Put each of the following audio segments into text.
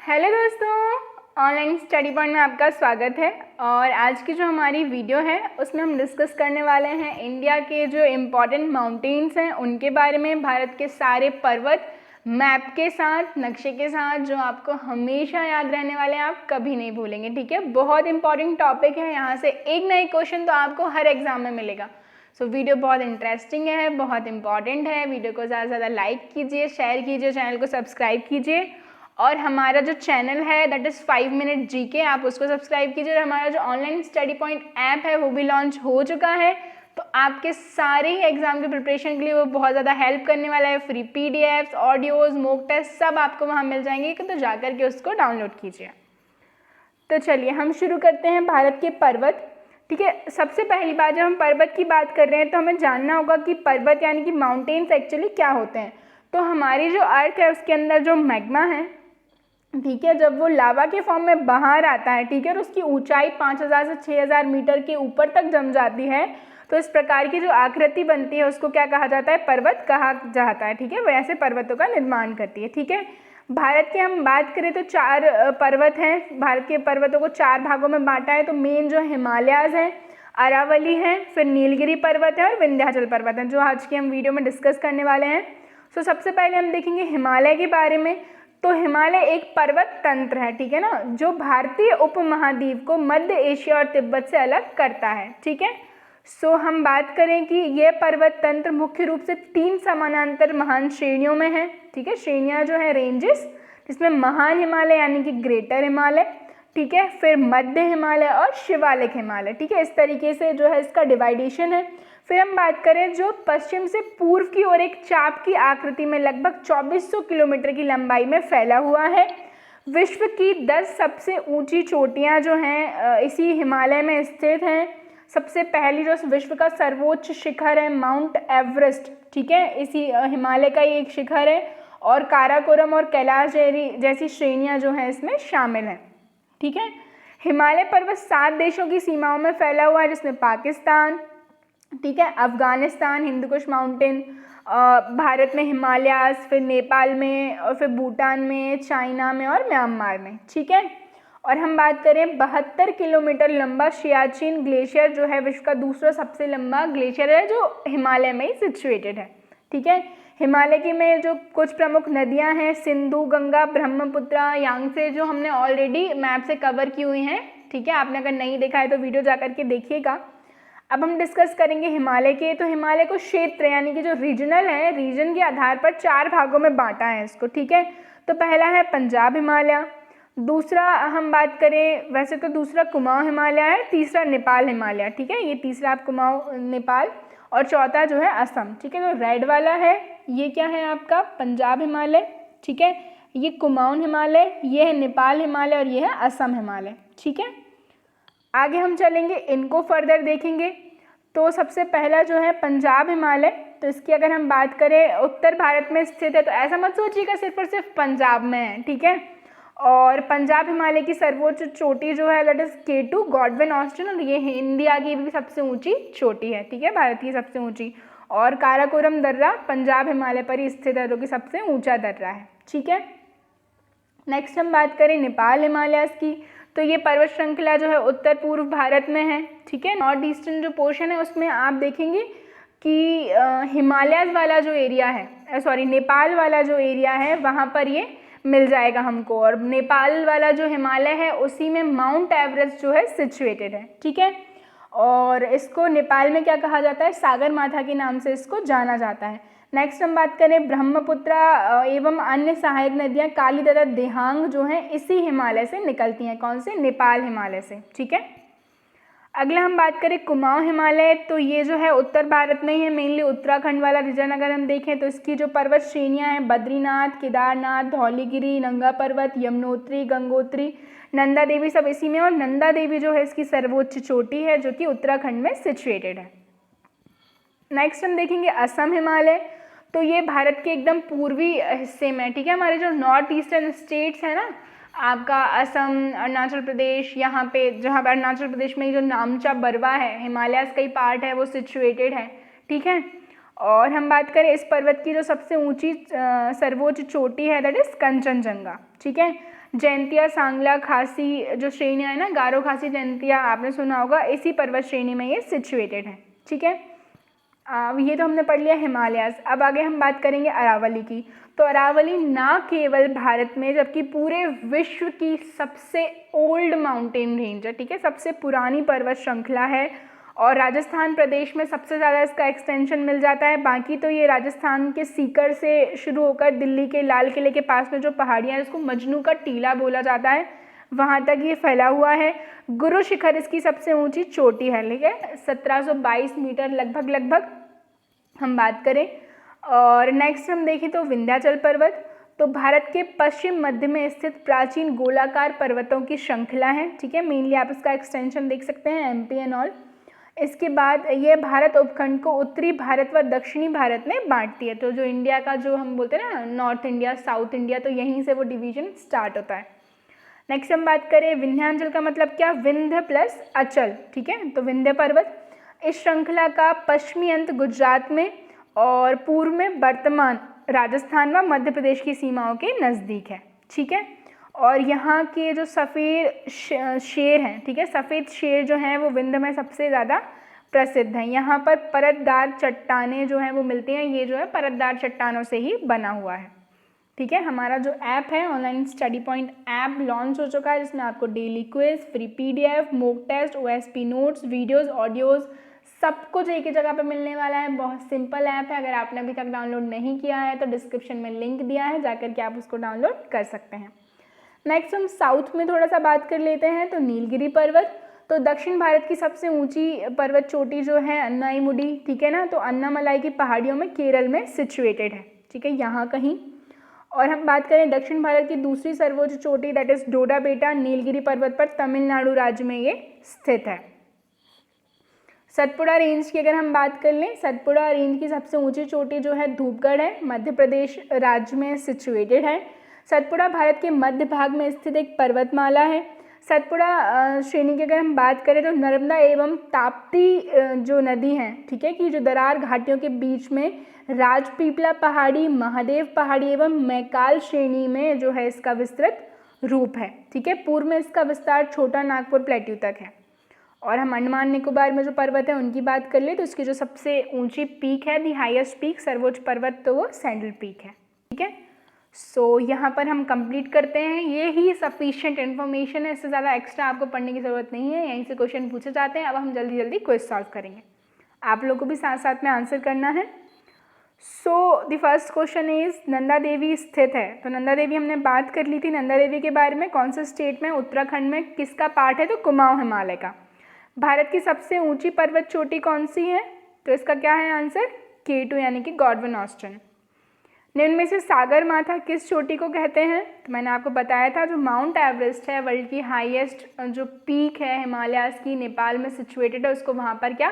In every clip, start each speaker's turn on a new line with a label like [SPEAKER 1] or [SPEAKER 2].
[SPEAKER 1] Hello दोस्तों, online study point में आपका स्वागत है। और आज की जो हमारी वीडियो है उसमें हम डिस्कस करने वाले हैं इंडिया के जो इम्पॉर्टेंट माउंटेन्स हैं उनके बारे में, भारत के सारे पर्वत मैप के साथ, नक्शे के साथ, जो आपको हमेशा याद रहने वाले हैं, आप कभी नहीं भूलेंगे। ठीक है, बहुत इंपॉर्टेंट टॉपिक है, यहाँ से एक ना एक क्वेश्चन तो आपको हर एग्जाम में मिलेगा। सो वीडियो बहुत इंटरेस्टिंग है, बहुत इंपॉर्टेंट है। वीडियो को ज़्यादा से ज़्यादा लाइक कीजिए, शेयर कीजिए, चैनल को सब्सक्राइब कीजिए और हमारा जो चैनल है दैट इज़ 5 मिनट जीके, आप उसको सब्सक्राइब कीजिए। और हमारा जो ऑनलाइन स्टडी पॉइंट ऐप है वो भी लॉन्च हो चुका है, तो आपके सारे ही एग्जाम के प्रिपरेशन के लिए वो बहुत ज़्यादा हेल्प करने वाला है। Free PDFs, audios, mock test सब आपको वहाँ मिल जाएंगे, तो जा करके उसको डाउनलोड कीजिए। तो चलिए हम शुरू करते हैं भारत के पर्वत। ठीक है, सबसे पहली बात, जब हम पर्वत की बात कर रहे हैं तो हमें जानना होगा कि पर्वत यानी कि माउंटेन्स एक्चुअली क्या होते हैं। तो हमारी जो अर्थ है उसके अंदर जो मैग्मा है, ठीक है, जब वो लावा के फॉर्म में बाहर आता है, ठीक है, और उसकी ऊंचाई 5000 से 6000 मीटर के ऊपर तक जम जाती है, तो इस प्रकार की जो आकृति बनती है उसको क्या कहा जाता है? पर्वत कहा जाता है। ठीक है, वैसे पर्वतों का निर्माण करती है। ठीक है, भारत की हम बात करें तो 4 पर्वत हैं। भारत के पर्वतों को 4 भागों में बांटा है। तो मेन जो हिमालयाज हैं, अरावली है, फिर नीलगिरी पर्वत है और विंध्याचल पर्वत है, जो आज की हम वीडियो में डिस्कस करने वाले हैं। तो सबसे पहले हम देखेंगे हिमालय के बारे में। तो हिमालय एक पर्वत तंत्र है, ठीक है ना, जो भारतीय उपमहाद्वीप को मध्य एशिया और तिब्बत से अलग करता है। ठीक है, सो हम बात करें कि यह पर्वत तंत्र मुख्य रूप से 3 समानांतर महान श्रेणियों में है। ठीक है, श्रेणियां जो है रेंजेस, जिसमें महान हिमालय यानी कि ग्रेटर हिमालय, ठीक है, फिर मध्य हिमालय और शिवालिक हिमालय। ठीक है, इस तरीके से जो है इसका डिवाइडेशन है। फिर हम बात करें जो पश्चिम से पूर्व की ओर एक चाप की आकृति में लगभग 2400 किलोमीटर की लंबाई में फैला हुआ है। विश्व की 10 सबसे ऊंची चोटियां जो हैं इसी हिमालय में स्थित हैं। सबसे पहली जो विश्व का सर्वोच्च शिखर है माउंट एवरेस्ट, ठीक है, इसी हिमालय का ही एक शिखर है। और काराकोरम और कैलाश जैसी श्रेणियां जो हैं इसमें शामिल हैं। ठीक है, हिमालय पर्वत 7 देशों की सीमाओं में फैला हुआ है, जिसमें पाकिस्तान, ठीक है, अफगानिस्तान, हिंदुकुश माउंटेन, भारत में हिमालयाज, फिर नेपाल में, और फिर भूटान में, चाइना में और म्यांमार में। ठीक है, और हम बात करें 72 किलोमीटर लंबा सियाचिन ग्लेशियर जो है विश्व का दूसरा सबसे लंबा ग्लेशियर है, जो हिमालय में ही सिचुएटेड है। ठीक है, हिमालय की में जो कुछ प्रमुख नदियां हैं, सिंधु, गंगा, ब्रह्मपुत्र, यांगसे, जो हमने ऑलरेडी मैप से कवर की हुई हैं। ठीक है, आपने अगर नहीं देखा है तो वीडियो जा करके देखिएगा। अब हम डिस्कस करेंगे हिमालय के। तो हिमालय को क्षेत्र यानी कि जो रीजनल है, रीजन के आधार पर 4 भागों में बांटा है इसको। ठीक है, तो पहला है पंजाब हिमालय, दूसरा हम बात करें वैसे तो दूसरा कुमाऊं हिमालय है, तीसरा नेपाल हिमालय। ठीक है, ये तीसरा आप कुमाऊं नेपाल, और चौथा जो है असम। ठीक है, तो रेड वाला है ये क्या है आपका? पंजाब हिमालय। ठीक है, ये कुमाऊं हिमालय, ये है नेपाल हिमालय और ये है असम हिमालय। ठीक है, आगे हम चलेंगे, इनको फर्दर देखेंगे। तो सबसे पहला जो है पंजाब हिमालय, तो इसकी अगर हम बात करें उत्तर भारत में स्थित है, तो ऐसा मत सोचिएगा सिर्फ और सिर्फ पंजाब में है। ठीक है, और पंजाब हिमालय की सर्वोच्च चोटी जो है that is K2 Godwin Austen, और ये इंडिया की भी सबसे ऊंची चोटी है। ठीक है, भारत की सबसे ऊंची। और काराकोरम दर्रा पंजाब हिमालय पर ही स्थित है, जो कि सबसे ऊंचा दर्रा है। ठीक है, नेक्स्ट हम बात करें नेपाल हिमालय की। तो ये पर्वत श्रृंखला जो है उत्तर पूर्व भारत में है। ठीक है, नॉर्थ ईस्टर्न जो पोर्शन है उसमें आप देखेंगे कि हिमालयाज वाला जो एरिया है, नेपाल वाला जो एरिया है वहाँ पर ये मिल जाएगा हमको। और नेपाल वाला जो हिमालय है उसी में माउंट एवरेस्ट जो है सिचुएटेड है। ठीक है, और इसको नेपाल में क्या कहा जाता है? सागर माथा के नाम से इसको जाना जाता है। नेक्स्ट हम बात करें ब्रह्मपुत्र एवं अन्य सहायक नदियां काली तथा देहांग जो हैं इसी हिमालय से निकलती हैं। कौन से? नेपाल हिमालय से। ठीक है, अगला हम बात करें कुमाऊं हिमालय। तो ये जो है उत्तर भारत में ही है, मेनली उत्तराखंड वाला रीजन अगर हम देखें तो इसकी जो पर्वत श्रेणियां हैं बद्रीनाथ, केदारनाथ, धौलीगिरी, नंगा पर्वत, यमुनोत्री, गंगोत्री, नंदा देवी सब इसी में। और नंदा देवी जो है इसकी सर्वोच्च चोटी है, जो कि उत्तराखंड में सिचुएटेड है। नेक्स्ट हम देखेंगे असम हिमालय। तो ये भारत के एकदम पूर्वी हिस्से में। ठीक है, हमारे जो नॉर्थ ईस्टर्न स्टेट्स हैं ना, आपका असम, अरुणाचल प्रदेश, यहाँ पे जहाँ पर अरुणाचल प्रदेश में जो नामचा बरवा है, हिमालयाज का ही पार्ट है, वो सिचुएटेड है। ठीक है, और हम बात करें इस पर्वत की जो सबसे ऊंची सर्वोच्च चोटी है दैट इज कंचनजंगा। ठीक है, जयंतिया, सांगला, खासी जो श्रेणियाँ है ना, गारो, खासी, जयंतिया, आपने सुना होगा, इसी पर्वत श्रेणी में ये सिचुएटेड है। ठीक है, ये तो हमने पढ़ लिया हिमालयास। अब आगे हम बात करेंगे अरावली की। तो अरावली ना केवल भारत में जबकि पूरे विश्व की सबसे ओल्ड माउंटेन रेंज है। ठीक है, सबसे पुरानी पर्वत श्रृंखला है और राजस्थान प्रदेश में सबसे ज़्यादा इसका एक्सटेंशन मिल जाता है। बाकी तो ये राजस्थान के सीकर से शुरू होकर दिल्ली के लाल किले के पास में जो पहाड़ियाँ हैं, इसको मजनू का टीला बोला जाता है, वहाँ तक ये फैला हुआ है। गुरु शिखर इसकी सबसे ऊंची चोटी है। ठीक है, 1722 मीटर लगभग हम बात करें। और नेक्स्ट हम देखें तो विंध्याचल पर्वत, तो भारत के पश्चिम मध्य में स्थित प्राचीन गोलाकार पर्वतों की श्रृंखला है। ठीक है, मेनली आप इसका एक्सटेंशन देख सकते हैं, एमपी एंड ऑल। इसके बाद ये भारत उपखंड को उत्तरी भारत व दक्षिणी भारत में बांटती है। तो जो इंडिया का जो हम बोलते हैं ना, नॉर्थ इंडिया, साउथ इंडिया, तो यहीं से वो डिवीजन स्टार्ट होता है। नेक्स्ट हम बात करें विंध्याचल का मतलब क्या, विंध्य प्लस अचल। ठीक है, तो विंध्य पर्वत इस श्रृंखला का पश्चिमी अंत गुजरात में और पूर्व में वर्तमान राजस्थान व मध्य प्रदेश की सीमाओं के नज़दीक है। ठीक है, और यहाँ के जो सफ़ेद शेर हैं, ठीक है, सफ़ेद शेर जो हैं वो विंध्य में सबसे ज़्यादा प्रसिद्ध हैं। यहाँ पर परतदार चट्टानें जो हैं वो मिलती हैं, ये जो है परतदार चट्टानों से ही बना हुआ है। ठीक है, हमारा जो ऐप है online study point app launch हो चुका है, जिसमें आपको daily quiz, free PDF, mock test, OSP notes, videos, audios सब कुछ एक ही जगह पे मिलने वाला है। बहुत सिंपल ऐप है, अगर आपने अभी तक डाउनलोड नहीं किया है तो डिस्क्रिप्शन में लिंक दिया है, जाकर के आप उसको डाउनलोड कर सकते हैं। नेक्स्ट हम साउथ में थोड़ा सा बात कर लेते हैं। तो नीलगिरी पर्वत, तो दक्षिण भारत की सबसे ऊंची पर्वत चोटी जो है अन्नाईमुडी, ठीक है ना, तो अन्नामलाई की पहाड़ियों में केरल में सिचुएटेड है। ठीक है, यहाँ कहीं। और हम बात करें दक्षिण भारत की दूसरी सर्वोच्च चोटी, दैट इज डोडा बेटा नीलगिरी पर्वत पर तमिलनाडु राज्य में ये स्थित है। सतपुड़ा रेंज की अगर हम बात कर लें, सतपुड़ा रेंज की सबसे ऊंची चोटी जो है धूपगढ़ है, मध्य प्रदेश राज्य में सिचुएटेड है। सतपुड़ा भारत के मध्य भाग में स्थित एक पर्वतमाला है। सतपुड़ा श्रेणी की अगर हम बात करें तो नर्मदा एवं ताप्ती जो नदी हैं, ठीक है, कि जो दरार घाटियों के बीच में राजपीपला पहाड़ी, महादेव पहाड़ी एवं मैकाल श्रेणी में जो है इसका विस्तृत रूप है। ठीक है, पूर्व में इसका विस्तार छोटा नागपुर प्लेट्यू तक है। और हम अंडमान निकोबार में जो पर्वत है उनकी बात कर ले तो इसकी जो सबसे ऊंची पीक है, दी हाईएस्ट पीक, सर्वोच्च पर्वत, तो वो सैंडल पीक है। ठीक है, सो यहाँ पर हम कंप्लीट करते हैं। ये ही सफिशिएंट इन्फॉर्मेशन है, इससे ज़्यादा एक्स्ट्रा आपको पढ़ने की ज़रूरत नहीं है। यहीं से क्वेश्चन पूछे जाते हैं। अब हम जल्दी जल्दी क्विज सॉल्व करेंगे, आप लोगों को भी साथ साथ में आंसर करना है। So the first question is, Nanda Devi स्थित है। तो नंदा देवी हमने बात कर ली थी नंदा देवी के बारे में, कौन से स्टेट में, उत्तराखंड में। किसका पार्ट है, तो कुमाऊं हिमालय का। भारत की सबसे ऊंची पर्वत चोटी कौन सी है, तो इसका क्या है आंसर, K2 यानी कि गॉडविन ऑस्टिन। निम्न में से सागर माथा किस चोटी को कहते हैं, तो मैंने आपको बताया था जो माउंट एवरेस्ट है, वर्ल्ड की हाईएस्ट जो पीक है हिमालयाज की, नेपाल में सिचुएटेड है, उसको वहाँ पर क्या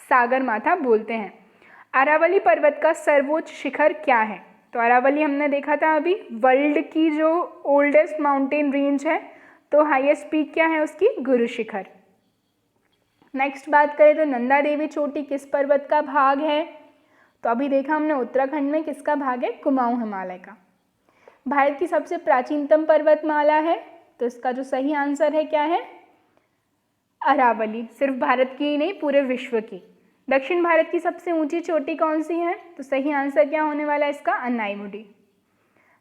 [SPEAKER 1] सागर माथा बोलते हैं। अरावली पर्वत का सर्वोच्च शिखर क्या है, तो अरावली हमने देखा था अभी, वर्ल्ड की जो ओल्डेस्ट माउंटेन रेंज है, तो हाईएस्ट पीक क्या है उसकी, गुरु शिखर। नेक्स्ट बात करें तो नंदा देवी चोटी किस पर्वत का भाग है, तो अभी देखा हमने उत्तराखंड में, किसका भाग है, कुमाऊं हिमालय का। भारत की सबसे प्राचीनतम पर्वतमाला है, तो इसका जो सही आंसर है क्या है, अरावली। सिर्फ भारत की ही नहीं, पूरे विश्व की। दक्षिण भारत की सबसे ऊंची चोटी कौन सी है, तो सही आंसर क्या होने वाला है इसका, अन्नाईमुडी।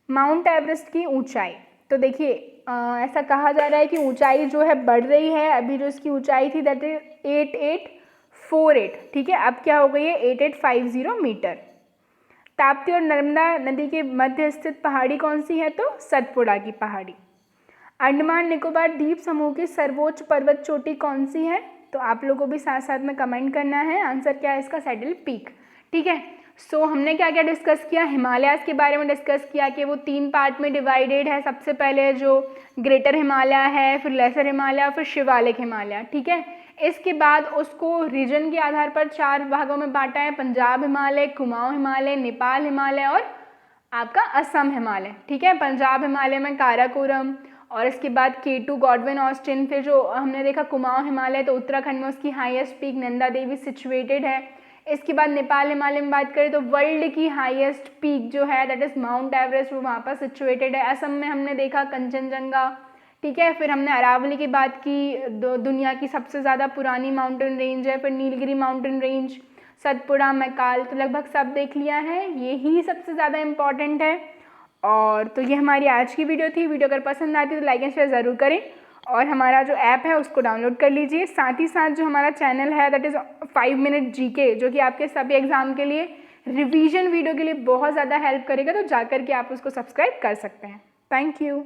[SPEAKER 1] माउंट एवरेस्ट की ऊंचाई, तो देखिए ऐसा कहा जा रहा है कि ऊंचाई जो है बढ़ रही है। अभी जो इसकी ऊंचाई थी दैट इज 8848, ठीक है, अब क्या हो गई है 8850 मीटर। ताप्ती और नर्मदा नदी के मध्य स्थित पहाड़ी कौन सी है, तो सतपुड़ा की पहाड़ी। अंडमान निकोबार द्वीप समूह की सर्वोच्च पर्वत चोटी कौन सी है, तो आप लोगों को भी साथ साथ में कमेंट करना है, आंसर क्या है इसका, सैडल पीक। ठीक है, सो हमने क्या क्या डिस्कस किया, हिमालयाज के बारे में डिस्कस किया कि वो 3 पार्ट में डिवाइडेड है। सबसे पहले जो ग्रेटर हिमालय है, फिर लेसर हिमालय, फिर शिवालिक हिमालय। ठीक है, इसके बाद उसको रीजन के आधार पर 4 भागों में बांटा है, पंजाब हिमालय, कुमाऊं हिमालय, नेपाल हिमालय और आपका असम हिमालय। ठीक है, पंजाब हिमालय में काराकोरम, और इसके बाद K2 गॉडविन ऑस्टिन। फिर जो हमने देखा कुमाऊं हिमालय, तो उत्तराखंड में उसकी highest peak Nanda Devi situated है। इसके बाद नेपाल हिमालय में बात करें तो वर्ल्ड की हाईएस्ट पीक जो है दैट इज़ माउंट एवरेस्ट, वो वहाँ पर सिचुएटेड है। असम में हमने देखा कंचनजंगा, ठीक है। फिर हमने अरावली की बात की, दुनिया की सबसे ज़्यादा पुरानी माउंटेन रेंज है। फिर नीलगिरी माउंटेन रेंज, सतपुड़ा, मैकाल, तो लगभग सब देख लिया है, यही सबसे ज़्यादा इम्पॉर्टेंट है। और तो ये हमारी आज की वीडियो थी। वीडियो अगर पसंद आती है तो लाइक एंड शेयर ज़रूर करें और हमारा जो ऐप है उसको डाउनलोड कर लीजिए। साथ ही साथ जो हमारा चैनल है दैट इज़ 5 मिनट जीके, जो कि आपके सभी एग्ज़ाम के लिए रिवीजन वीडियो के लिए बहुत ज़्यादा हेल्प करेगा, तो जाकर के आप उसको सब्सक्राइब कर सकते हैं। Thank you.